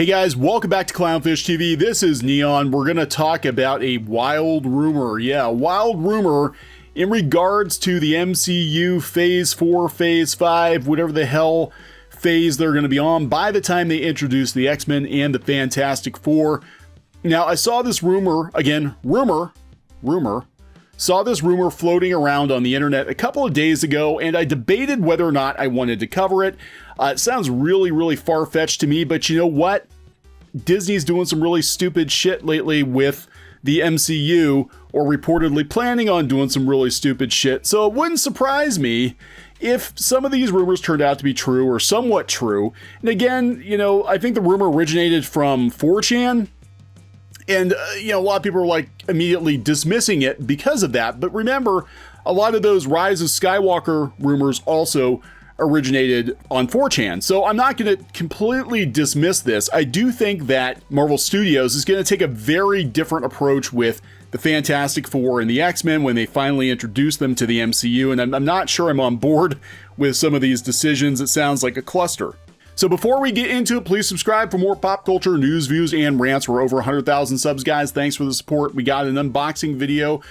Hey guys, welcome back to CLOWNFISH TV. This is Kneon. We're going to talk about a wild rumor. Yeah, a wild rumor in regards to the MCU Phase 4, Phase 5, whatever the hell phase they're going to be on by the time they introduce the X-Men and the Fantastic Four. Now, I saw this rumor, again, rumor, saw this rumor floating around on the internet a couple of days ago, and I debated whether or not I wanted to cover it. It sounds really far-fetched to me, but you know what? Disney's doing some really stupid shit lately with the MCU, or reportedly planning on doing some really stupid shit, so it wouldn't surprise me if some of these rumors turned out to be true or somewhat true. And again, you know, I think the rumor originated from 4chan, and you know, a lot of people are like immediately dismissing it because of that. But remember, a lot of those Rise of Skywalker rumors also originated on 4chan. So I'm not going to completely dismiss this. I do think that Marvel Studios is going to take a very different approach with the Fantastic Four and the X-Men when they finally introduce them to the MCU. And I'm not sure I'm on board with some of these decisions. It sounds like a cluster. So before we get into it, please subscribe for more pop culture news, views, and rants. We're over 100,000 subs, guys. Thanks for the support. We got an unboxing video,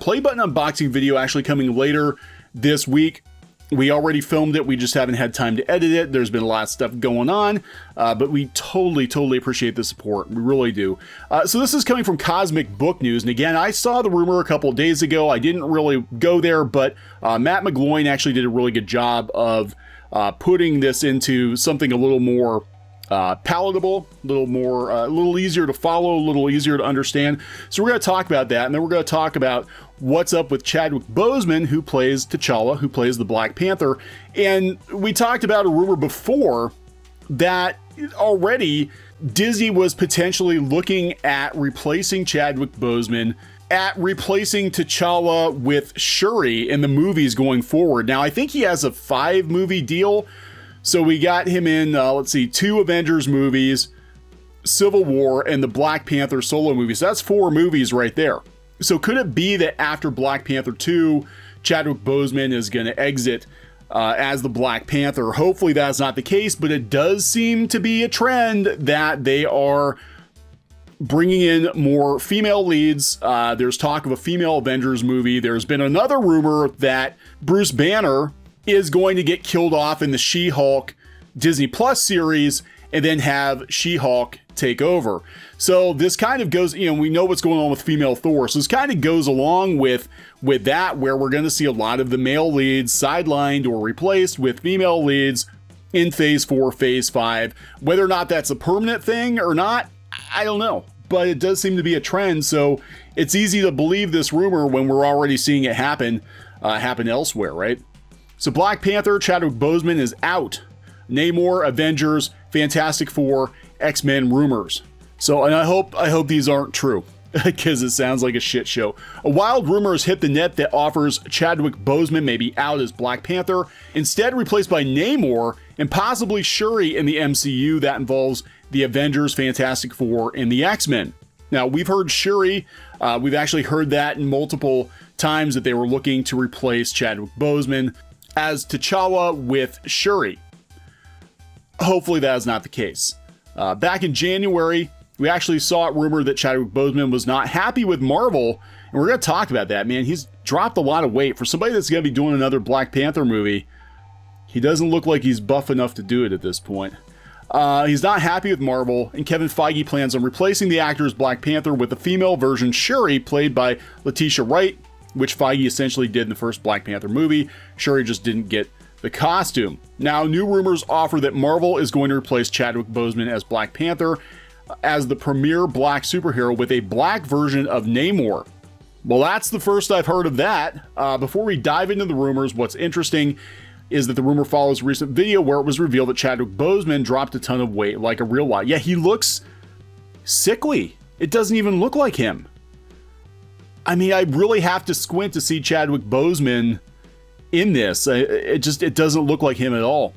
play button unboxing video actually coming later this week. We already filmed it. We just haven't had time to edit it. There's been a lot of stuff going on, but we totally appreciate the support. We really do. So this is coming from Cosmic Book News. And again, I saw the rumor a couple of days ago. I didn't really go there, but Matt McGloin actually did a really good job of putting this into something a little more palatable, a little easier to follow, a little easier to understand. So we're going to talk about that, and then we're going to talk about what's up with Chadwick Boseman, who plays T'Challa, who plays the Black Panther. And we talked about a rumor before that already Disney was potentially looking at replacing Chadwick Boseman, at replacing T'Challa with Shuri in the movies going forward. Now, I think he has a 5-movie deal. So we got him in, 2 Avengers movies, Civil War, and the Black Panther solo movies. So that's 4 movies right there. So could it be that after Black Panther 2, Chadwick Boseman is going to exit as the Black Panther? Hopefully that's not the case, but it does seem to be a trend that they are bringing in more female leads. There's talk of a female Avengers movie. There's been another rumor that Bruce Banner is going to get killed off in the She-Hulk Disney Plus series and then have She-Hulk take over. So this kind of goes, you know, we know what's going on with female Thor. So this kind of goes along with that, where we're going to see a lot of the male leads sidelined or replaced with female leads in Phase 4, Phase 5. Whether or not that's a permanent thing or not, I don't know. But it does seem to be a trend. So it's easy to believe this rumor when we're already seeing it happen elsewhere, right? So Black Panther, Chadwick Boseman is out. NAMOR, Avengers, Fantastic Four, X-Men rumors. So, and I hope these aren't true, because it sounds like a shit show. A wild rumor has hit the net that offers Chadwick Boseman may be out as Black Panther, instead replaced by NAMOR and possibly Shuri in the MCU. That involves the Avengers, Fantastic Four, and the X-Men. Now, we've heard Shuri. We've actually heard that in multiple times that they were looking to replace Chadwick Boseman as T'Challa with Shuri. Hopefully that is not the case. Back in January, we actually saw it rumored that Chadwick Boseman was not happy with Marvel, and we're going to talk about that, man. He's dropped a lot of weight. For somebody that's going to be doing another Black Panther movie, he doesn't look like he's buff enough to do it at this point. He's not happy with Marvel, and Kevin Feige plans on replacing the actor as Black Panther with a female version, Shuri, played by Letitia Wright, which Feige essentially did in the first Black Panther movie. Shuri just didn't get the costume. Now, new rumors offer that Marvel is going to replace Chadwick Boseman as Black Panther as the premier black superhero with a black version of NAMOR. Well, that's the first I've heard of that. Before we dive into the rumors, what's interesting is that the rumor follows a recent video where it was revealed that Chadwick Boseman dropped a ton of weight, like a real lot. Yeah, he looks sickly. It doesn't even look like him. I mean, I really have to squint to see Chadwick Boseman in this. It doesn't look like him at all.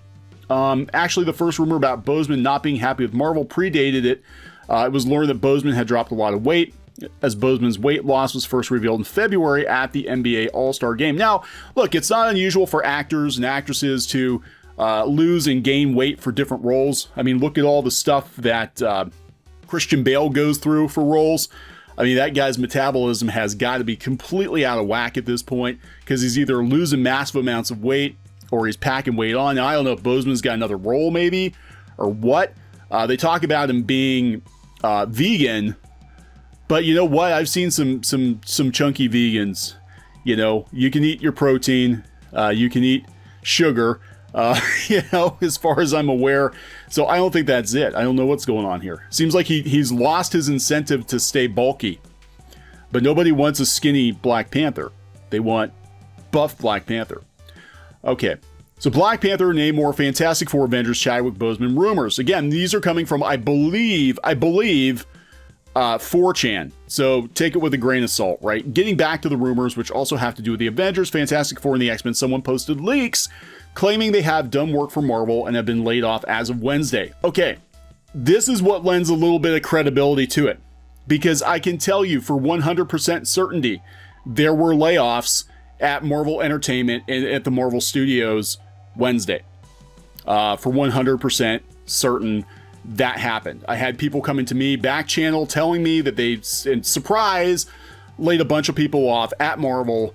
Actually, the first rumor about Boseman not being happy with Marvel predated it. It was learned that Boseman had dropped a lot of weight, as Boseman's weight loss was first revealed in February at the NBA All-Star Game. Now, look, it's not unusual for actors and actresses to lose and gain weight for different roles. I mean, look at all the stuff that Christian Bale goes through for roles. I mean, that guy's metabolism has got to be completely out of whack at this point, because he's either losing massive amounts of weight or he's packing weight on. Now, I don't know if Boseman's got another role maybe or what. They talk about him being vegan, but you know what? I've seen some chunky vegans. You know, you can eat your protein, you can eat sugar, you know, as far as I'm aware. So I don't think that's it. I don't know what's going on here. Seems like he's lost his incentive to stay bulky. But nobody wants a skinny Black Panther. They want buff Black Panther. Okay. So Black Panther, Namor, Fantastic Four, Avengers, Chadwick Boseman, rumors. Again, these are coming from, I believe, 4chan. So take it with a grain of salt, right? Getting back to the rumors, which also have to do with the Avengers, Fantastic Four, and the X-Men, someone posted leaks claiming they have done work for Marvel and have been laid off as of Wednesday. Okay, this is what lends a little bit of credibility to it, because I can tell you for 100% certainty, there were layoffs at Marvel Entertainment and at the Marvel Studios Wednesday. For 100% certain that happened. I had people coming to me back channel telling me that they, in surprise, laid a bunch of people off at Marvel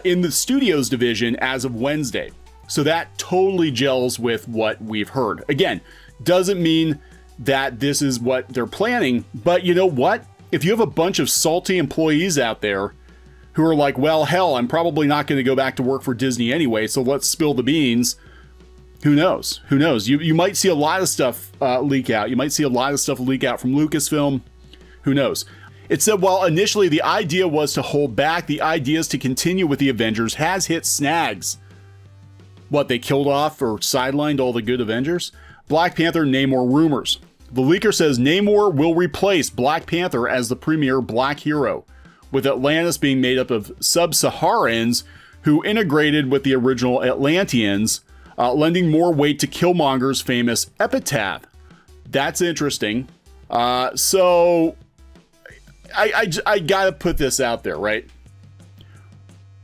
in the studios division as of Wednesday. So that totally gels with what we've heard. Again, doesn't mean that this is what they're planning, but you know what? If you have a bunch of salty employees out there who are like, well, hell, I'm probably not going to go back to work for Disney anyway, so let's spill the beans. Who knows? Who knows? You might see a lot of stuff leak out. You might see a lot of stuff leak out from Lucasfilm. Who knows? It said, while initially the idea was to hold back, the ideas to continue with the Avengers has hit snags. What, they killed off or sidelined all the good Avengers? Black Panther, Namor rumors. The leaker says Namor will replace Black Panther as the premier black hero, with Atlantis being made up of sub-Saharans who integrated with the original Atlanteans, lending more weight to Killmonger's famous epitaph. That's interesting. So I gotta put this out there, right?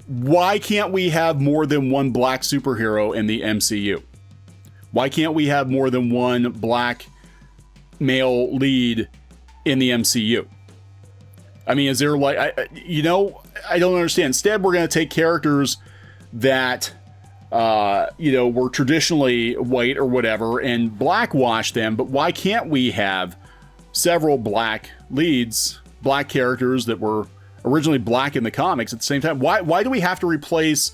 Why can't we have more than one black superhero in the MCU? Why can't we have more than one black male lead in the MCU? I mean, is there like, I don't understand. Instead, we're going to take characters that, were traditionally white or whatever and blackwash them. But why can't we have several black leads, black characters that were originally black in the comics at the same time? Why do we have to replace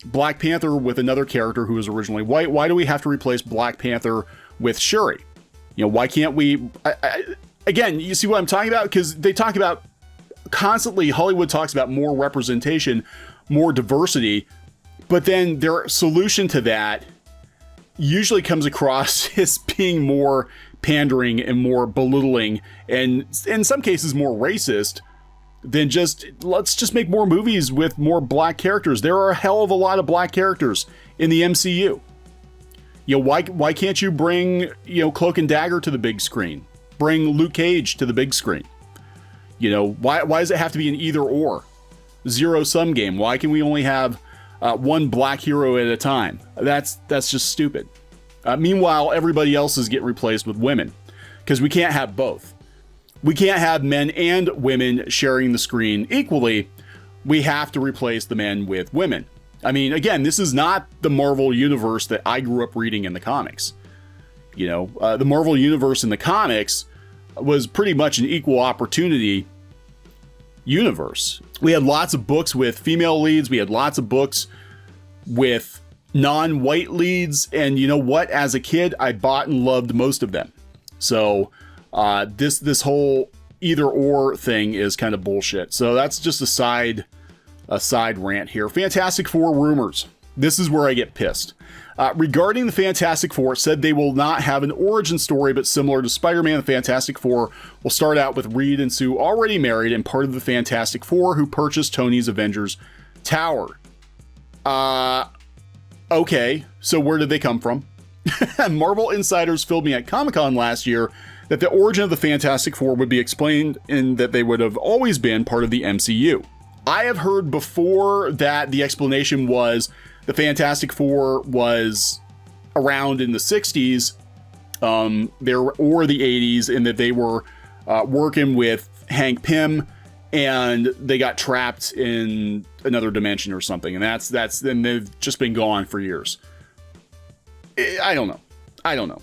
Black Panther with another character who was originally white? Why do we have to replace Black Panther with Shuri? You know, why can't we? Again, you see what I'm talking about? Because they talk about constantly, Hollywood talks about more representation, more diversity, but then their solution to that usually comes across as being more pandering and more belittling, and in some cases more racist than just, let's just make more movies with more black characters. There are a hell of a lot of black characters in the MCU. You know, why can't you bring, Cloak and Dagger to the big screen? Bring Luke Cage to the big screen? You know, why does it have to be an either or? Zero-sum game. Why can we only have one black hero at a time? That's just stupid. Meanwhile, everybody else is getting replaced with women, because we can't have both. We can't have men and women sharing the screen equally. We have to replace the men with women. I mean, again, this is not the Marvel universe that I grew up reading in the comics. The Marvel universe in the comics was pretty much an equal opportunity universe. We had lots of books with female leads. We had lots of books with non-white leads. And you know what? As a kid, I bought and loved most of them. So this whole either or thing is kind of bullshit. So that's just a side rant here. Fantastic Four rumors. This is where I get pissed. Regarding the Fantastic Four, it said they will not have an origin story, but similar to Spider-Man, the Fantastic Four will start out with Reed and Sue already married and part of the Fantastic Four who purchased Tony's Avengers Tower. Okay, so where did they come from? Marvel insiders filled me at Comic-Con last year that the origin of the Fantastic Four would be explained in that they would have always been part of the MCU. I have heard before that the explanation was the Fantastic Four was around in the 60s or the 80s, in that they were working with Hank Pym and they got trapped in another dimension or something, and then they've just been gone for years. I don't know.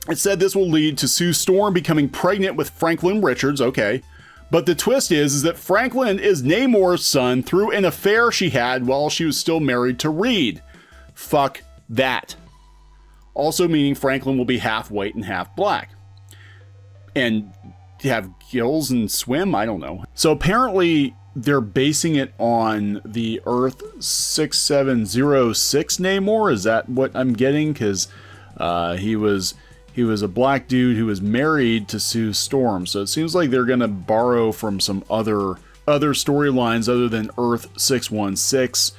It said this will lead to Sue Storm becoming pregnant with Franklin Richards. Okay. But the twist is that Franklin is Namor's son through an affair she had while she was still married to Reed. Fuck that. Also meaning Franklin will be half white and half black. And have gills and swim? I don't know. So apparently they're basing it on the Earth 6706 Namor. Is that what I'm getting? Because he was a black dude who was married to Sue Storm. So it seems like they're going to borrow from some other storylines other than Earth 616.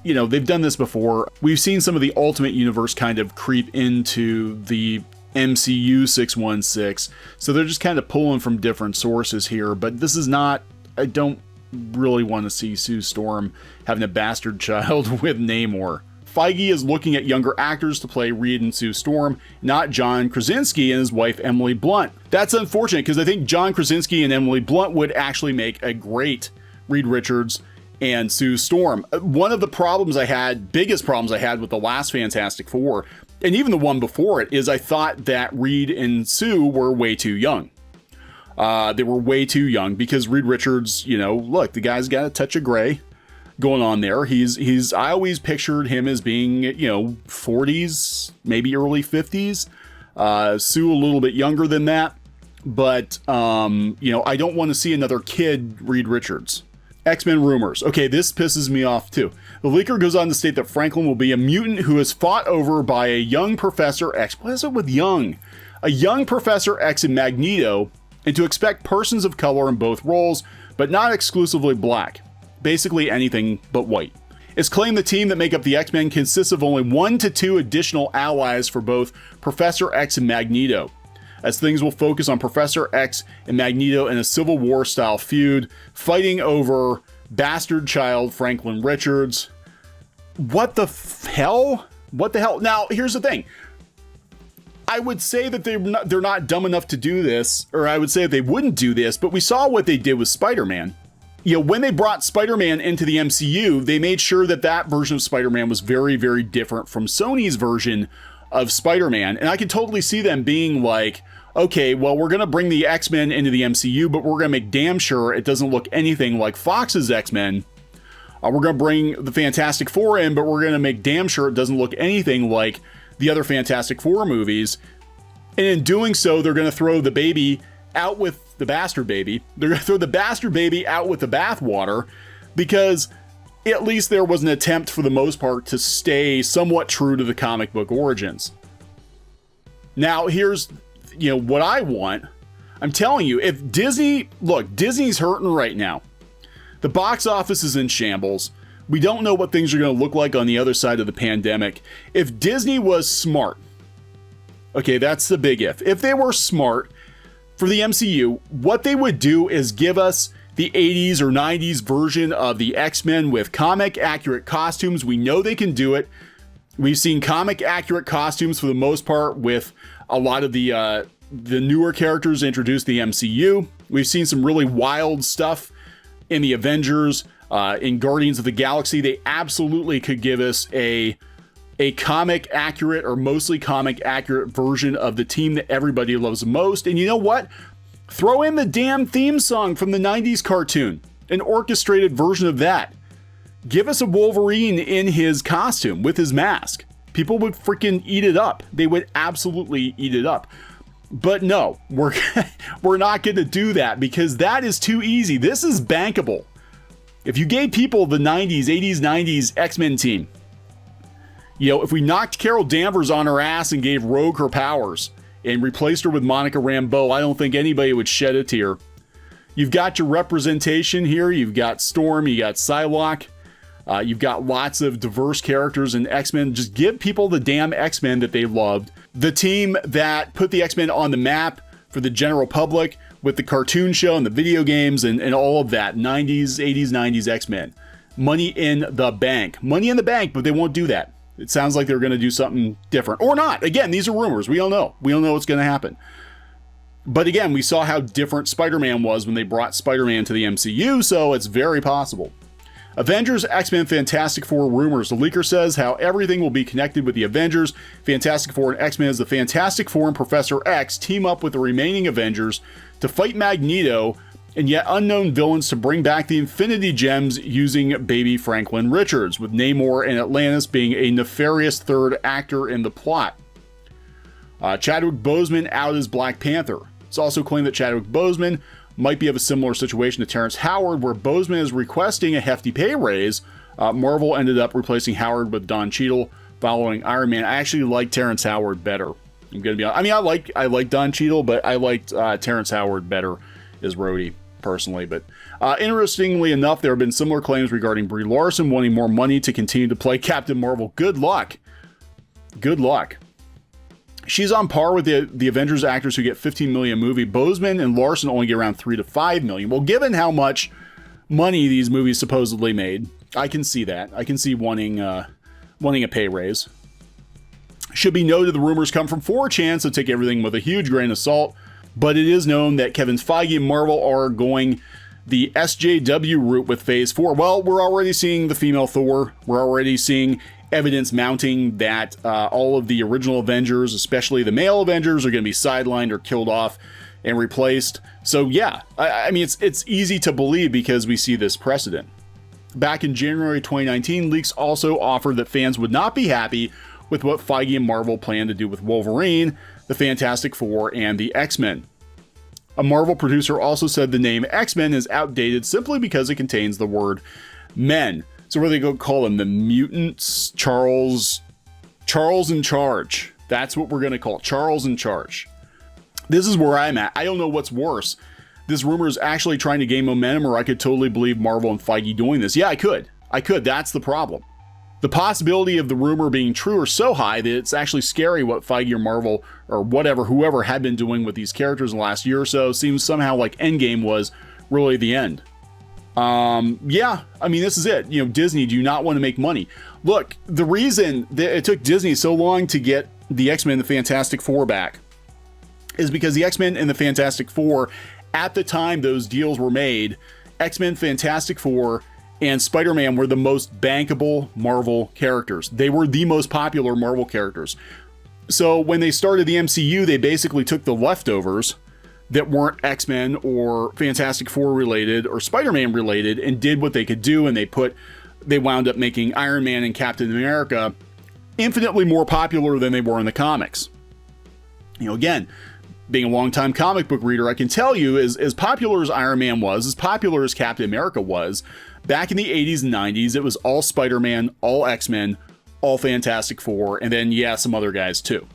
You know, they've done this before. We've seen some of the Ultimate Universe kind of creep into the MCU 616. So they're just kind of pulling from different sources here. But this is not... I don't really want to see Sue Storm having a bastard child with Namor. Feige is looking at younger actors to play Reed and Sue Storm, not John Krasinski and his wife Emily Blunt. That's unfortunate because I think John Krasinski and Emily Blunt would actually make a great Reed Richards and Sue Storm. One of the biggest problems I had with the last Fantastic Four, and even the one before it, is I thought that Reed and Sue were way too young. They were way too young because Reed Richards, you know, look, the guy's got a touch of gray going on there. I always pictured him as being, you know, 40s, maybe early 50s. Sue a little bit younger than that, but you know, I don't want to see another kid Reed Richards. X-Men rumors. Okay, this pisses me off too. The leaker goes on to state that Franklin will be a mutant who is fought over by a young Professor X. What is it with young? A young Professor X and Magneto, and to expect persons of color in both roles, but not exclusively black. Basically anything but white. It's claimed the team that make up the X-Men consists of only 1 to 2 additional allies for both Professor X and Magneto, as things will focus on Professor X and Magneto in a Civil War style feud, fighting over bastard child Franklin Richards. What the hell? What the hell? Now, here's the thing. I would say that they're not dumb enough to do this, or I would say that they wouldn't do this, but we saw what they did with Spider-Man. You know, when they brought Spider-Man into the MCU, they made sure that that version of Spider-Man was very, very different from Sony's version of Spider-Man. And I could totally see them being like, okay, well, we're going to bring the X-Men into the MCU, but we're going to make damn sure it doesn't look anything like Fox's X-Men. We're going to bring the Fantastic Four in, but we're going to make damn sure it doesn't look anything like the other Fantastic Four movies. And in doing so, they're going to throw the baby out with the bastard baby. They're going to throw the bastard baby out with the bathwater, because at least there was an attempt for the most part to stay somewhat true to the comic book origins. Now, here's, you know, what I want. I'm telling you, if Disney, look, Disney's hurting right now. The box office is in shambles. We don't know what things are going to look like on the other side of the pandemic. If Disney was smart, okay, that's the big if. If they were smart for the MCU, what they would do is give us the 80s or 90s version of the X-Men with comic accurate costumes. We know they can do it. We've seen comic accurate costumes for the most part with a lot of the newer characters introduced to the MCU. We've seen some really wild stuff in the Avengers, in Guardians of the Galaxy. They absolutely could give us a comic accurate or mostly comic accurate version of the team that everybody loves the most. And you know what? Throw in the damn theme song from the 90s cartoon, an orchestrated version of that. Give us a Wolverine in his costume with his mask. People would freaking eat it up. They would absolutely eat it up. But no, we're not going to do that because that is too easy. This is bankable. If you gave people the 90s, 80s, 90s X-Men team, you know, if we knocked Carol Danvers on her ass and gave Rogue her powers and replaced her with Monica Rambeau, I don't think anybody would shed a tear. You've got your representation here. You've got Storm, you got Psylocke, you've got lots of diverse characters in X-Men. Just give people the damn X-Men that they loved. The team that put the X-Men on the map for the general public with the cartoon show and the video games and all of that. 90s, 80s, 90s X-Men. Money in the bank. Money in the bank, but they won't do that. It sounds like they're going to do something different. Or not. Again, these are rumors. We don't know. We don't know what's going to happen. But again, we saw how different Spider-Man was when they brought Spider-Man to the MCU, so it's very possible. Avengers, X-Men, Fantastic Four rumors. The leaker says how everything will be connected with the Avengers, Fantastic Four, and X-Men as the Fantastic Four and Professor X team up with the remaining Avengers to fight Magneto and yet unknown villains to bring back the Infinity Gems using baby Franklin Richards, with Namor and Atlantis being a nefarious third actor in the plot. Chadwick Boseman out as Black Panther. It's also claimed that Chadwick Boseman might be of a similar situation to Terrence Howard, where Boseman is requesting a hefty pay raise. Marvel ended up replacing Howard with Don Cheadle following Iron Man. I actually like Terrence Howard better. I'm gonna be honest. I mean, I like Don Cheadle, but I liked Terrence Howard better as Rhodey personally. But interestingly enough, there have been similar claims regarding Brie Larson wanting more money to continue to play Captain Marvel. Good luck. Good luck. She's on par with the Avengers actors who get $15 million a movie. Boseman and Larson only get around $3 to $5 million. Well, given how much money these movies supposedly made, I can see that. I can see wanting a pay raise. Should be noted the rumors come from 4chan, so take everything with a huge grain of salt. But it is known that Kevin Feige and Marvel are going the SJW route with Phase 4. Well, we're already seeing the female Thor. We're already seeing evidence mounting that all of the original Avengers, especially the male Avengers, are going to be sidelined or killed off and replaced. So yeah, I mean, it's easy to believe because we see this precedent. Back in January 2019, leaks also offered that fans would not be happy with what Feige and Marvel plan to do with Wolverine, the Fantastic Four, and the X-Men. A Marvel producer also said the name X-Men is outdated simply because it contains the word men. So what are they going to call them? The mutants? Charles in charge. That's what we're going to call it. Charles in charge. This is where I'm at. I don't know what's worse. This rumor is actually trying to gain momentum, or I could totally believe Marvel and Feige doing this. Yeah, I could. That's the problem. The possibility of the rumor being true are so high that it's actually scary what Feige or Marvel or whoever had been doing with these characters in the last year or so. Seems somehow like Endgame was really the end. Yeah, I mean, this is it. You know, Disney, do you not want to make money? Look, the reason that it took Disney so long to get the X-Men and the Fantastic Four back is because the X-Men and the Fantastic Four, at the time those deals were made, X-Men, Fantastic Four, and Spider-Man were the most bankable Marvel characters. They were the most popular Marvel characters. So when they started the MCU, they basically took the leftovers that weren't X-Men or Fantastic Four related or Spider-Man related and did what they could do, and they wound up making Iron Man and Captain America infinitely more popular than they were in the comics. You know, again, being a longtime comic book reader, I can tell you as popular as Iron Man was, as popular as Captain America was, back in the 80s and 90s, it was all Spider-Man, all X-Men, all Fantastic Four, and then, yeah, some other guys too.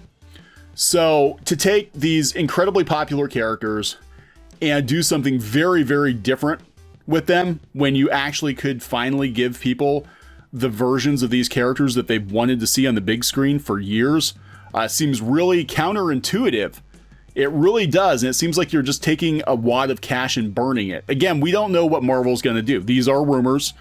So to take these incredibly popular characters and do something very, very different with them when you actually could finally give people the versions of these characters that they've wanted to see on the big screen for years seems really counterintuitive. It really does. And it seems like you're just taking a wad of cash and burning it. Again, we don't know what Marvel's going to do. These are rumors,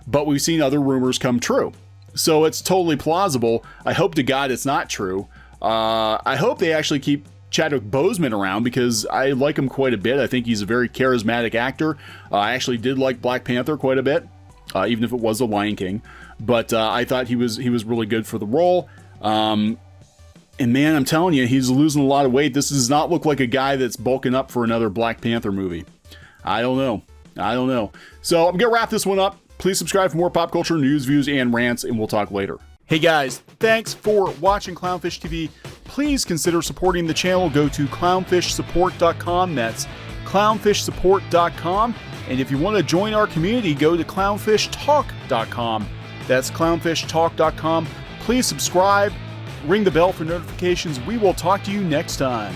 but we've seen other rumors come true. So it's totally plausible. I hope to God it's not true. I hope they actually keep Chadwick Boseman around because I like him quite a bit. I think he's a very charismatic actor. I actually did like Black Panther quite a bit, even if it was The Lion King. But I thought he was really good for the role. And man, I'm telling you, he's losing a lot of weight. This does not look like a guy that's bulking up for another Black Panther movie. I don't know. So I'm going to wrap this one up. Please subscribe for more pop culture news, views, and rants, and we'll talk later. Hey guys, thanks for watching Clownfish TV. Please consider supporting the channel. Go to clownfishsupport.com. That's clownfishsupport.com. And if you want to join our community, go to clownfishtalk.com. That's clownfishtalk.com. Please subscribe, ring the bell for notifications. We will talk to you next time.